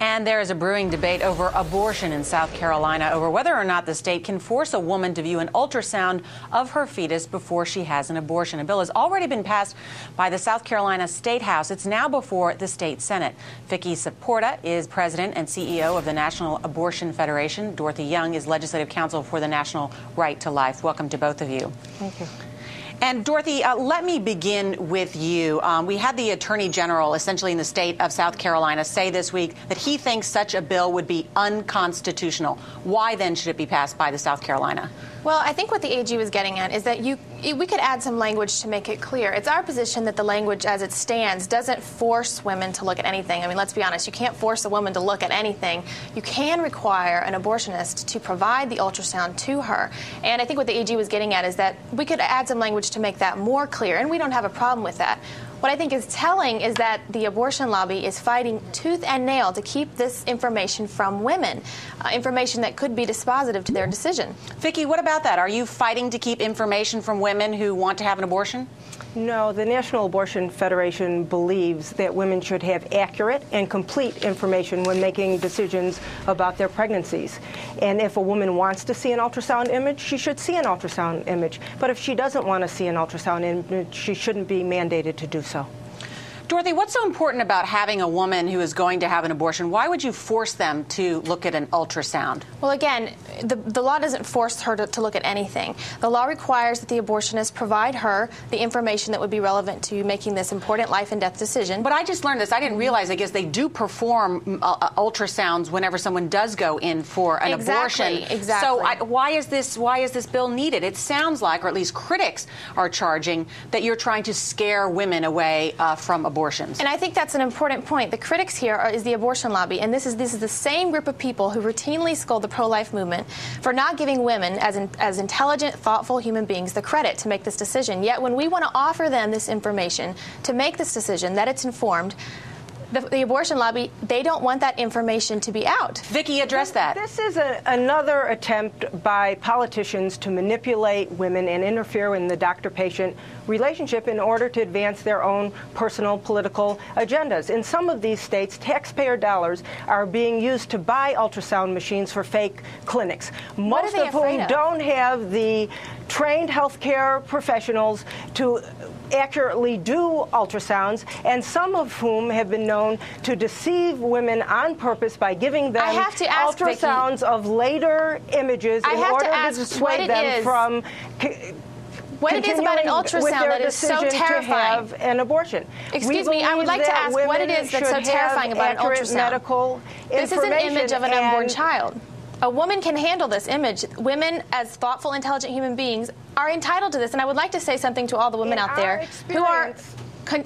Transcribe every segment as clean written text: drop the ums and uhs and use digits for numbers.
And there is a brewing debate over abortion in South Carolina over whether or not the state can force a woman to view an ultrasound of her fetus before she has an abortion. A bill has already been passed by the South Carolina State House. It's now before the state Senate. Vicki Saporta is president and CEO of the National Abortion Federation. Dorothy Young is legislative counsel for the National Right to Life. Welcome to both of you. Thank you. And Dorothy, let me begin with you. We had the Attorney General, essentially in the state of South Carolina, say this week that he thinks such a bill would be unconstitutional. Why then should it be passed by the South Carolina? Well, I think what the AG was getting at is that we could add some language to make it clear. It's our position that the language as it stands doesn't force women to look at anything. I mean, let's be honest, you can't force a woman to look at anything. You can require an abortionist to provide the ultrasound to her. And I think what the AG was getting at is that we could add some language to make that more clear, and we don't have a problem with that. What I think is telling is that the abortion lobby is fighting tooth and nail to keep this information from women, information that could be dispositive to their decision. Vicki, what about that? Are you fighting to keep information from women who want to have an abortion? No, the National Abortion Federation believes that women should have accurate and complete information when making decisions about their pregnancies. And if a woman wants to see an ultrasound image, she should see an ultrasound image. But if she doesn't want to see an ultrasound image, she shouldn't be mandated to do so. Dorothy, what's so important about having a woman who is going to have an abortion? Why would you force them to look at an ultrasound? Well, again, the law doesn't force her to look at anything. The law requires that the abortionist provide her the information that would be relevant to making this important life and death decision. But I just learned this. I didn't realize, I guess, they do perform ultrasounds whenever someone does go in for an abortion. Exactly. So why is this bill needed? It sounds like, or at least critics are charging, that you're trying to scare women away from abortion. And I think that's an important point. The critics here is the abortion lobby, and this is the same group of people who routinely scold the pro-life movement for not giving women, as intelligent, thoughtful human beings, the credit to make this decision. Yet when we want to offer them this information to make this decision, that it's informed, the abortion lobby, they don't want that information to be out. Vicki, address that. This is another attempt by politicians to manipulate women and interfere in the doctor-patient relationship in order to advance their own personal political agendas. In some of these states, taxpayer dollars are being used to buy ultrasound machines for fake clinics, most of whom don't have the trained healthcare professionals to accurately do ultrasounds, and some of whom have been known to deceive women on purpose by giving them ultrasounds Vicki, of later images in order to dissuade them from what it is about an ultrasound that is so terrifying. To have an abortion. Excuse me, I would like to ask what it is that's so terrifying about an ultrasound. This is an image of an unborn child. A woman can handle this image. Women, as thoughtful, intelligent human beings, are entitled to this. And I would like to say something to all the women out there who are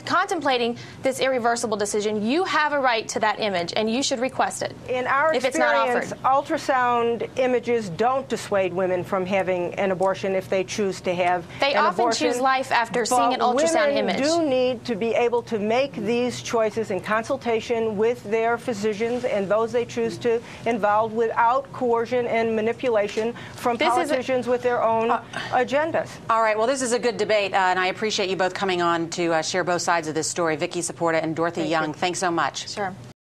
contemplating this irreversible decision. You have a right to that image, and you should request it. In our if it's not offered. Ultrasound images don't dissuade women from having an abortion if they choose to have They an often abortion. choose life after seeing an ultrasound image. Women do need to be able to make these choices in consultation with their physicians and those they choose to involve without coercion and manipulation from politicians with their own agendas. All right, well, this is a good debate, and I appreciate you both coming on to share both sides of this story. Vicki Saporta and Dorothy Young, thanks so much. Sure.